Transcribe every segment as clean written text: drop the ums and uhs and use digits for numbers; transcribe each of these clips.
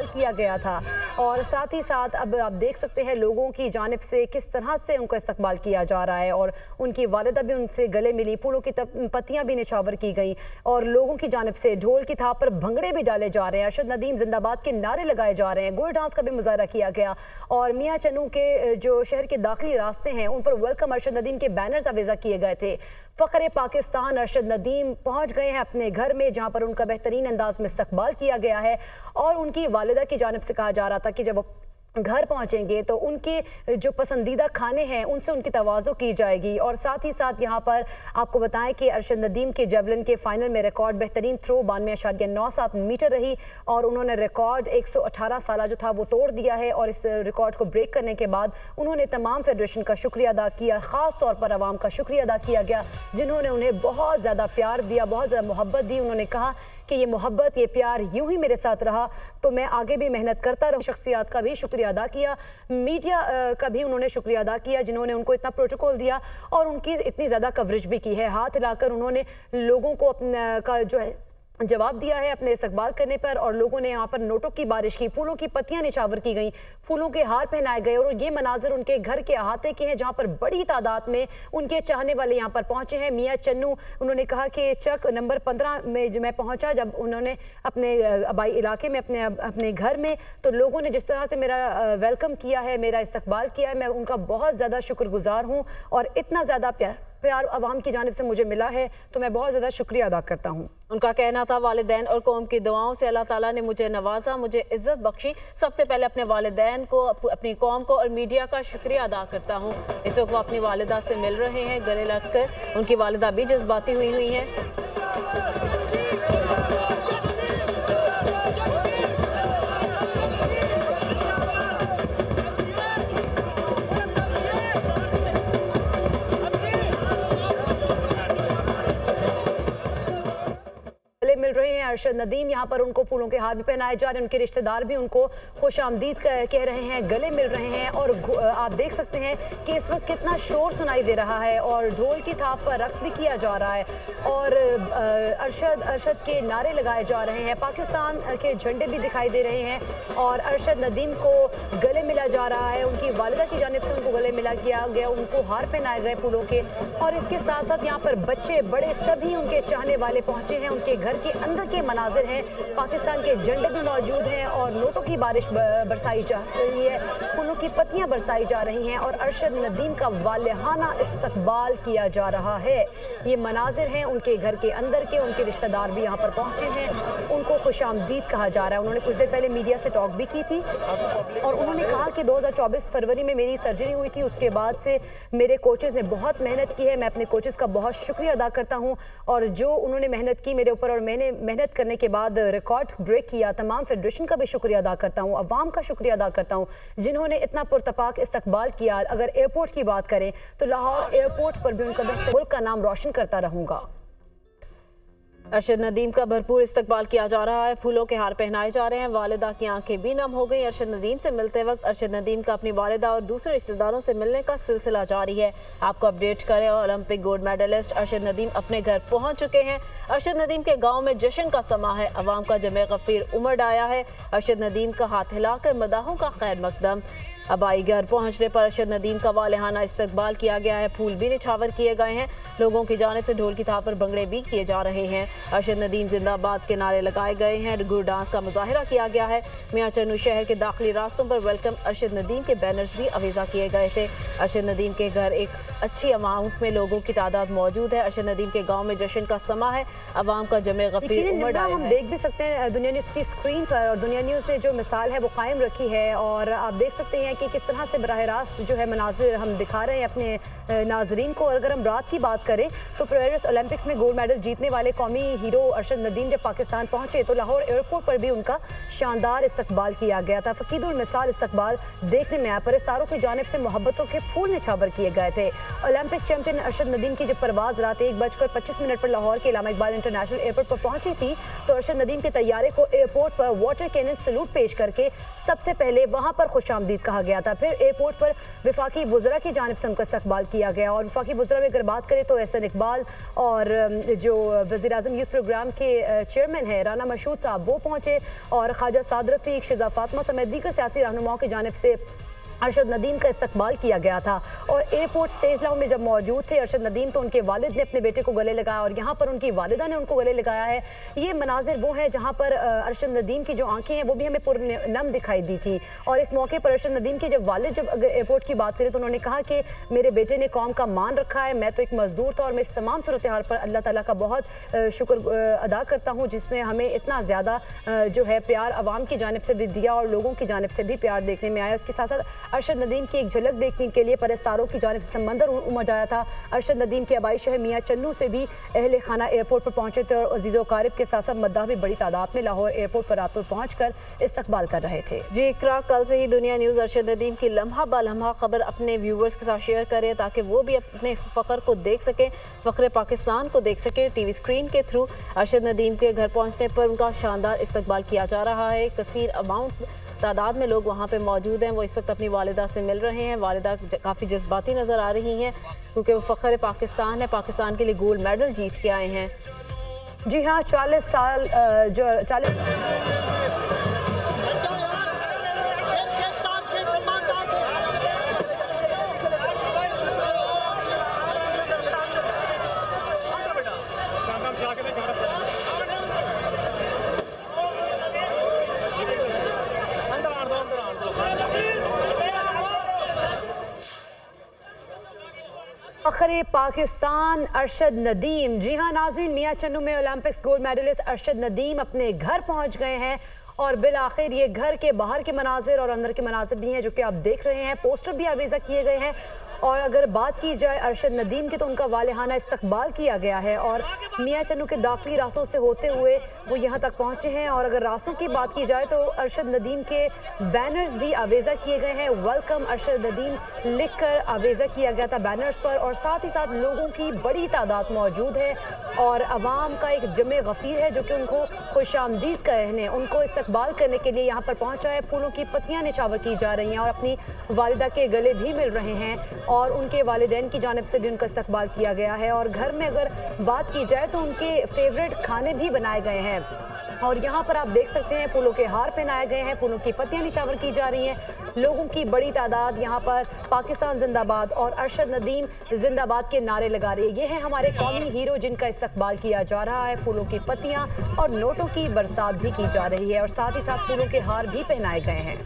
इस्तकबाल किया गया था। और साथ ही साथ अब आप देख सकते हैं लोगों की जानिब से किस तरह से उनका इस्तकबाल किया जा रहा है और उनकी वालिदा भी उनसे गले मिली, फूलों की पत्तियां भी निछावर की गई और लोगों की जानिब से ढोल की थाप पर भंगड़े भी डाले जा रहे हैं, अरशद नदीम जिंदाबाद के नारे लगाए जा रहे हैं, गोल डांस का भी मुजाहरा किया गया और मियां चन्नू के जो शहर के दाखिली रास्ते हैं उन पर वेलकम अरशद नदीम के बैनर्स अवेजा किए गए थे। फ़ख्र पाकिस्तान अरशद नदीम पहुंच गए हैं अपने घर में जहां पर उनका बेहतरीन अंदाज में इस्तकबाल किया गया है और उनकी वालिदा की जानिब से कहा जा रहा था कि जब वो घर पहुंचेंगे तो उनके जो पसंदीदा खाने हैं उनसे उनकी तवाज़ो की जाएगी। और साथ ही साथ यहाँ पर आपको बताएं कि अरशद नदीम के जेवलिन के फाइनल में रिकॉर्ड बेहतरीन थ्रो 92.97 मीटर रही और उन्होंने रिकॉर्ड 118 साल जो था वो तोड़ दिया है और इस रिकॉर्ड को ब्रेक करने के बाद उन्होंने तमाम फेडरेशन का शुक्रिया अदा किया, ख़ास तौर पर आवाम का शुक्रिया अदा किया गया जिन्होंने उन्हें बहुत ज़्यादा प्यार दिया, बहुत ज़्यादा मोहब्बत दी। उन्होंने कहा कि ये मोहब्बत, ये प्यार यूं ही मेरे साथ रहा तो मैं आगे भी मेहनत करता रहूं। शख्सियात का भी शुक्रिया अदा किया, मीडिया का भी उन्होंने शुक्रिया अदा किया जिन्होंने उनको इतना प्रोटोकॉल दिया और उनकी इतनी ज़्यादा कवरेज भी की है। हाथ हिलाकर उन्होंने लोगों को अपना का जो है जवाब दिया है अपने इस्तकबाल करने पर और लोगों ने यहाँ पर नोटों की बारिश की, फूलों की पत्तियां निछावर की गई, फूलों के हार पहनाए गए और ये मनाजिर उनके घर के अहाते के हैं जहाँ पर बड़ी तादाद में उनके चाहने वाले यहाँ पर पहुँचे हैं। मियां चन्नू उन्होंने कहा कि चक नंबर 15 में जब मैं पहुँचा, जब उन्होंने अपने आबाई इलाके में अपने घर में, तो लोगों ने जिस तरह से मेरा वेलकम किया है, मेरा इस्तकबाल किया है, मैं उनका बहुत ज़्यादा शुक्रगुजार हूँ और इतना ज़्यादा प्यार अवाम की जानिब से मुझे मिला है तो मैं बहुत ज़्यादा शुक्रिया अदा करता हूँ। उनका कहना था वालिदैन और कौम की दुआओं से अल्लाह ताला ने मुझे नवाजा, मुझे इज्जत बख्शी। सबसे पहले अपने वालिदैन को, अपनी कौम को और मीडिया का शुक्रिया अदा करता हूँ। इस वक्त वो अपनी वालिदा से मिल रहे हैं, गले लगकर उनकी वालिदा भी जज्बाती हुई हैं। मिल रहे हैं अरशद नदीम, यहाँ पर उनको फूलों के हार भी पहनाए जा रहे हैं, उनके रिश्तेदार भी उनको खुश आमदीद कह रहे हैं, गले मिल रहे हैं और आप देख सकते हैं कि इस वक्त कितना शोर सुनाई दे रहा है और ढोल की थाप पर रक्स भी किया जा रहा है और अरशद के नारे लगाए जा रहे हैं, पाकिस्तान के झंडे भी दिखाई दे रहे हैं और अरशद नदीम को गले मिला जा रहा है, उनकी वालिदा की जानिब से उनको गले मिला किया गया, उनको हार पहनाए गए फूलों के और इसके साथ साथ यहाँ पर बच्चे बड़े सभी उनके चाहने वाले पहुँचे हैं। उनके घर के अंदर के मनाजिर हैं, पाकिस्तान के झंडे भी मौजूद हैं और नोटों की बारिश बरसाई जा रही है, फूलों की पत्तियां बरसाई जा रही हैं और अरशद नदीम का वालिहाना इस्तकबाल किया जा रहा है। ये मनाजिर हैं उनके घर के अंदर के, उनके रिश्तेदार भी यहाँ पर पहुँचे हैं, उनको खुशामदीद कहा जा रहा है। उन्होंने कुछ देर पहले मीडिया से टॉक भी की थी और उन्होंने कहा कि 2024 फरवरी में मेरी सर्जरी हुई थी, उसके बाद से मेरे कोचेज़ ने बहुत मेहनत की है, मैं अपने कोचेज़ का बहुत शुक्रिया अदा करता हूँ और जो उन्होंने मेहनत की मेरे ऊपर और मैंने मेहनत करने के बाद रिकॉर्ड ब्रेक किया, तमाम फेडरेशन का भी शुक्रिया अदा करता हूँ, अवाम का शुक्रिया अदा करता हूँ जिन्होंने इतना पुरतपाक इस्तकबाल किया। अगर एयरपोर्ट की बात करें तो लाहौर एयरपोर्ट पर भी उनका मुल्क का नाम रोशन करता रहूँगा। अरशद नदीम का भरपूर इस्तकबाल किया जा रहा है, फूलों के हार पहनाए जा रहे हैं, वालिदा की आंखें भी नम हो गई। अरशद नदीम से मिलते वक्त अरशद नदीम का अपनी वालिदा और दूसरे रिश्तेदारों से मिलने का सिलसिला जारी है। आपको अपडेट करें, Olympic gold medallist Arshad Nadeem अपने घर पहुंच चुके हैं। अरशद नदीम के गाँव में जश्न का समा है, अवाम का जमे गफीर उमड़ आया है। अरशद नदीम का हाथ हिलाकर मदाहों का खैर मकदम। आबाई घर पहुंचने पर अरशद नदीम का वालिहाना इस्तकबाल किया गया है, फूल भी निछावर किए गए हैं, लोगों की जानिब से ढोल की थाप पर भंगड़े भी किए जा रहे हैं। अरशद नदीम जिंदाबाद के नारे लगाए गए हैं, गुड़ डांस का मुजाहिरा किया गया है। मियां चन्नू शहर के दाखिली रास्तों पर वेलकम अरशद नदीम के बैनर्स भी अवेजा किए गए थे। अरशद नदीम के घर एक अच्छी अमाउंट में लोगों की तादाद मौजूद है। अरशद नदीम के गाँव में जश्न का समा है, अवाम का जमे गफीर उमड़ आया है। हम देख भी सकते हैं दुनिया न्यूज़ की स्क्रीन पर और दुनिया न्यूज़ ने जो मिसाल है वो कायम रखी है और आप देख सकते हैं कि किस तरह से बराह रास्त जो है मनाजिर हम दिखा रहे हैं अपने नाजरीन को। और अगर हम रात की बात करें तो पेरिस ओलंपिक्स में गोल्ड मेडल जीतने वाले कौमी हीरो अरशद नदीम जब पाकिस्तान पहुंचे तो लाहौर एयरपोर्ट पर भी उनका शानदार इस्तकबाल किया गया था। फकीदुल मिसाल इस्तकबाल देखने में आया, परस्तारों की जानिब से मोहब्बतों के फूल निछावर किए गए थे। ओलंपिक चैंपियन अरशद नदीम की जब परवाज रात 1:25 पर लाहौर के इलामा इकबाल इंटरनेशनल एयरपोर्ट पर पहुंची थी तो अरशद नदीम के तैयारे को एयरपोर्ट पर वाटर कैनन सैल्यूट पेश करके सबसे पहले वहां पर खुशामदीद कहा कहा गया था। फिर एयरपोर्ट पर वफाकी वज़रा की जानिब से उनका इस्तकबाल किया गया और वफाकी वज़रा में अगर बात करें तो एहसन इकबाल और जो वज़ीर-ए-आज़म यूथ प्रोग्राम के चेयरमैन है राना मशहूद साहब वो पहुँचे और ख्वाजा साद रफ़ीक, शिजा फातिमा समेत दीगर सियासी रहनुमाओं की जानिब से अरशद नदीम का इस्तकबाल किया गया था। और एयरपोर्ट स्टेज लाउंज में जब मौजूद थे अरशद नदीम तो उनके वालिद ने अपने बेटे को गले लगाया और यहाँ पर उनकी वालिदा ने उनको गले लगाया है। ये मनाजिर वो हैं जहाँ पर अरशद नदीम की जो आंखें हैं वो भी हमें पुरनम दिखाई दी थी। और इस मौके पर अरशद नदीम के जब वालिद जब अगर एयरपोर्ट की बात करें तो उन्होंने कहा कि मेरे बेटे ने कौम का मान रखा है, मैं तो एक मजदूर था और मैं इस तमाम सूरत हाल पर अल्लाह ताला का बहुत शुक्र अदा करता हूँ जिसने हमें इतना ज़्यादा जो है प्यार आवाम की जानिब से भी दिया और लोगों की जानिब से भी प्यार देखने में आया। उसके साथ साथ अरशद नदीम की झलक देखने के लिए परस्तारों की जानिब से समंदर उमड़ आया था। अरशद नदीम के आबाई शहर मियाँ चन्नू से भी अहले खाना एयरपोर्ट पर पहुंचे थे और अजीज़ो कारिब के साथ साथ मद्दाह भी बड़ी तादाद में लाहौर एयरपोर्ट पर रात को पहुंचकर इस्तकबाल कर रहे थे। जी इकरा, कल से ही दुनिया न्यूज़ अरशद नदीम की लम्हा ब लम्हा खबर अपने व्यूवर्स के साथ शेयर करें ताकि वो भी अपने फ़ख्र को देख सकें, फ़ख्र पाकिस्तान को देख सकें। टीवी स्क्रीन के थ्रू अरशद नदीम के घर पहुँचने पर उनका शानदार इस्तकबाल किया जा रहा है। कसीर अमाउंट तादाद में लोग वहाँ पे मौजूद हैं। वो इस वक्त अपनी वालिदा से मिल रहे हैं। वालिदा काफ़ी जज्बाती नज़र आ रही हैं क्योंकि वो फ़ख्र पाकिस्तान है, पाकिस्तान के लिए गोल्ड मेडल जीत के आए हैं। जी हाँ, 40 साल जो 40 फ़ख्र पाकिस्तान अरशद नदीम। जी हाँ नाज़रीन, मियाँ चन्नू में Olympics gold medallist Arshad Nadeem अपने घर पहुँच गए हैं और बिल आखिर ये घर के बाहर के मनाजिर और अंदर के मनाजिर भी हैं जो कि आप देख रहे हैं। पोस्टर भी आवेज़ा किए गए हैं और अगर बात की जाए अरशद नदीम की तो उनका वालिहाना इस्तकबाल किया गया है और मियाँ चन्नू के दाखिली रास्तों से होते हुए वो यहाँ तक पहुँचे हैं। और अगर रास्तों की बात की जाए तो अरशद नदीम के बैनर्स भी आवेज़ा किए गए हैं। वेलकम अरशद नदीम लिखकर आवेज़ा किया गया था बैनर्स पर और साथ ही साथ लोगों की बड़ी तादाद मौजूद है और आवाम का एक जमे गफ़ीर है जो कि उनको खुशामदीद कहने उनको इस्तकबाल करने के लिए यहाँ पर पहुँचा है। फूलों की पत्तियाँ निछावर की जा रही हैं और अपनी वालिदा के गले भी मिल रहे हैं और उनके वालिदैन की जानिब से भी उनका इस्तकबाल किया गया है। और घर में अगर बात की जाए तो उनके फेवरेट खाने भी बनाए गए हैं और यहाँ पर आप देख सकते हैं फूलों के हार पहनाए गए हैं, फूलों की पत्तियाँ निछावर की जा रही हैं। लोगों की बड़ी तादाद यहाँ पर पाकिस्तान जिंदाबाद और अरशद नदीम जिंदाबाद के नारे लगा रही है। ये है हमारे कौमी हीरो जिनका इस्तकबाल किया जा रहा है। फूलों की पत्तियाँ और नोटों की बरसात भी की जा रही है और साथ ही साथ फूलों के हार भी पहनाए गए हैं।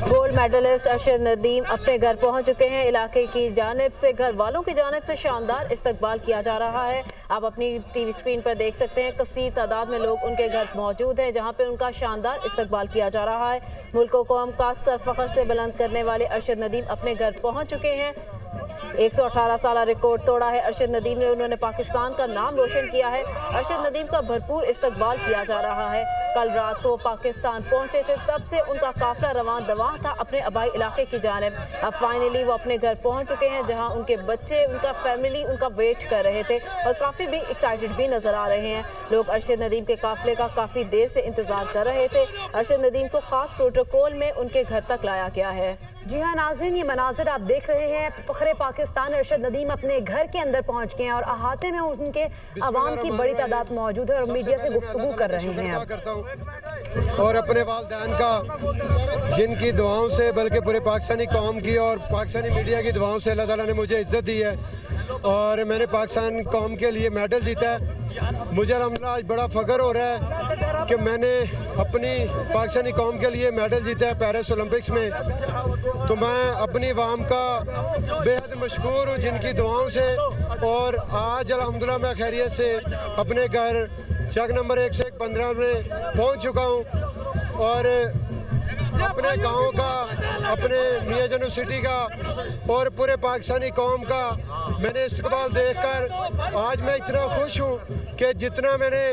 गोल्ड मेडलिस्ट अरशद नदीम अपने घर पहुंच चुके हैं। इलाके की जानिब से, घर वालों की जानिब से शानदार इस्तकबाल किया जा रहा है। आप अपनी टीवी स्क्रीन पर देख सकते हैं कसीर तादाद में लोग उनके घर मौजूद हैं जहां पे उनका शानदार इस्तकबाल किया जा रहा है। मुल्क को कौम का सर फख्र से बुलंद करने वाले अरशद नदीम अपने घर पहुंच चुके हैं। 118 साल रिकॉर्ड तोड़ा है अरशद नदीम ने। उन्होंने पाकिस्तान का नाम रोशन किया है। अरशद नदीम का भरपूर इस्तकबाल किया जा रहा है। कल रात को पाकिस्तान पहुंचे थे, तब से उनका काफिला रवां दवां था अपने आबाई इलाके की जानिब। अब फाइनली वो अपने घर पहुंच चुके हैं जहां उनके बच्चे, उनका फैमिली उनका वेट कर रहे थे और काफ़ी भी एक्साइटेड भी नज़र आ रहे हैं। लोग अरशद नदीम के काफिले का काफ़ी देर से इंतज़ार कर रहे थे। अरशद नदीम को ख़ास प्रोटोकॉल में उनके घर तक लाया गया है। जी हाँ नाज़रीन, ये मनाजिर आप देख रहे हैं। फ़ख्र पाकिस्तान अरशद नदीम अपने घर के अंदर पहुंच गए हैं और अहाते में उनके अवाम की बड़ी तादाद मौजूद है और मीडिया से गुफ्तगू कर रहे हैं। और अपने वालिदैन का जिनकी दुआओं से, बल्कि पूरे पाकिस्तानी कौम की और पाकिस्तानी मीडिया की दुआओं से अल्लाह ताला ने मुझे इज़्ज़त दी है और मैंने पाकिस्तान कौम के लिए मेडल जीता है। मुझे अल्हम्दुलिल्लाह आज बड़ा फ़ख्र हो रहा है कि मैंने अपनी पाकिस्तानी कौम के लिए मेडल जीता है पेरिस ओलंपिक्स में। तो मैं अपनी वाम का बेहद मशकूर हूँ जिनकी दुआओं से। और आज अल्हम्दुलिल्लाह मैं खैरियत से अपने घर चक नंबर 115 में पहुँच चुका हूँ और अपने गांव का, अपने मियाँ चन्नू सिटी का और पूरे पाकिस्तानी कौम का मैंने इस्तकबाल देखकर आज मैं इतना खुश हूँ कि जितना मैंने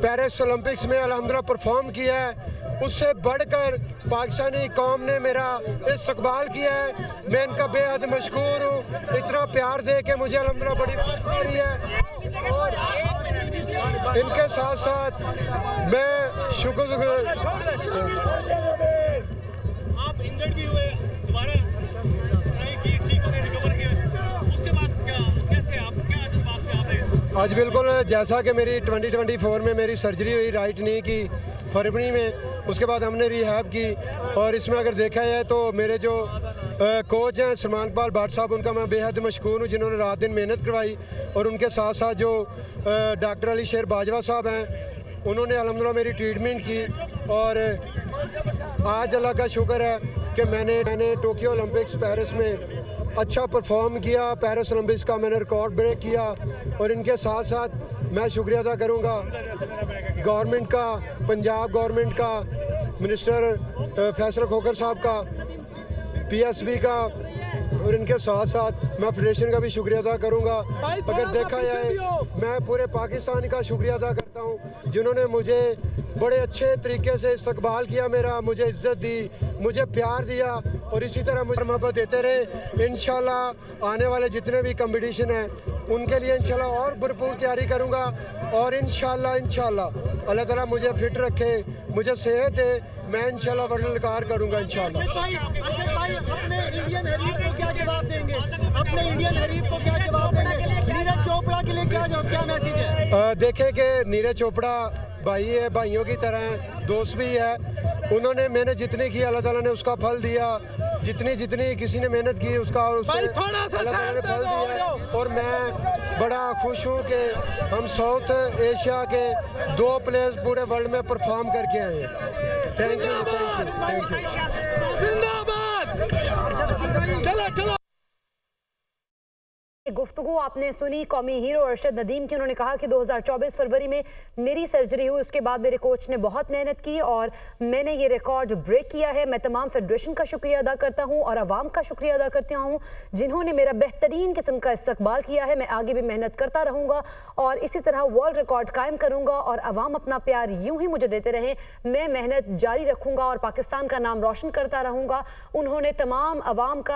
पेरिस ओलंपिक्स में अल्हम्दुलिल्लाह परफॉर्म किया है उससे बढ़कर पाकिस्तानी कौम ने मेरा इस्तकबाल किया है। मैं इनका बेहद मशकूर हूँ। इतना प्यार दे के मुझे अल्हम्दुलिल्लाह बड़ी खुशी हो रही है और इनके साथ साथ मैं शुक्र आप इंजर्ड भी हुए आज बिल्कुल जैसा कि मेरी 2024 में मेरी सर्जरी हुई राइट नी की फरवरी में, उसके बाद हमने रिहैब की। और इसमें अगर देखा जाए तो मेरे जो कोच हैं सलमान इकबाल भट्ट साहब, उनका मैं बेहद मशकूर हूँ, जिन्होंने रात दिन मेहनत करवाई। और उनके साथ साथ जो डॉक्टर अली शेर बाजवा साहब हैं, उन्होंने अल्हम्दुलिल्लाह मेरी ट्रीटमेंट की। और आज अल्लाह का शुक्र है कि मैंने टोक्यो ओलंपिक्स पेरिस में अच्छा परफॉर्म किया। पेरिस ओलंपिक्स का मैंने रिकॉर्ड ब्रेक किया। और इनके साथ साथ मैं शुक्रिया अदा करूँगा गवर्नमेंट का, पंजाब गवर्नमेंट का, मिनिस्टर फैसल खोखर साहब का, पीएसबी का, और इनके साथ साथ मैं फेडरेशन का भी शुक्रिया अदा करूँगा। अगर देखा जाए मैं पूरे पाकिस्तान का शुक्रिया अदा करता हूँ, जिन्होंने मुझे बड़े अच्छे तरीके से इस्तकबाल किया मेरा, मुझे इज़्ज़त दी, मुझे प्यार दिया और इसी तरह मुझे मोहब्बत देते रहे। इंशाल्लाह आने वाले जितने भी कंपटीशन हैं उनके लिए इंशाल्लाह और भरपूर तैयारी करूँगा। और इंशाल्लाह अल्लाह ताला मुझे फिट रखे, मुझे सेहत दे, मैं इंशाल्लाह वर्ल्ड रिकॉर्ड करूँगा इंशाल्लाह। अर्शद भाई अपने इंडियन हरीफ को क्या जवाब देंगे? अपने इंडियन हरीफ को क्या जवाब देंगे? नीरज चोपड़ा के लिए क्या मैसेज है? देखें कि नीरज चोपड़ा भाई है, भाइयों की तरह है, दोस्त भी है। उन्होंने मेहनत जितनी की अल्लाह ताला ने उसका फल दिया। जितनी किसी ने मेहनत की उसका अल्लाह ताला ने फल दिया। और मैं बड़ा खुश हूँ कि हम साउथ एशिया के 2 प्लेयर्स पूरे वर्ल्ड में परफॉर्म करके आए हैं। Thank you. चलो गुफ्तगू आपने सुनी कौमी हीरो अरशद नदीम की। उन्होंने कहा कि 2024 फरवरी में मेरी सर्जरी हुई, उसके बाद मेरे कोच ने बहुत मेहनत की और मैंने ये रिकॉर्ड ब्रेक किया है। मैं तमाम फेडरेशन का शुक्रिया अदा करता हूँ और आवाम का शुक्रिया अदा करती हूँ, जिन्होंने मेरा बेहतरीन किस्म का इस्तकबाल किया है। मैं आगे भी मेहनत करता रहूँगा और इसी तरह वर्ल्ड रिकॉर्ड कायम करूँगा और आवाम अपना प्यार यूँ ही मुझे देते रहें। मैं मेहनत जारी रखूँगा और पाकिस्तान का नाम रोशन करता रहूँगा। उन्होंने तमाम आवाम का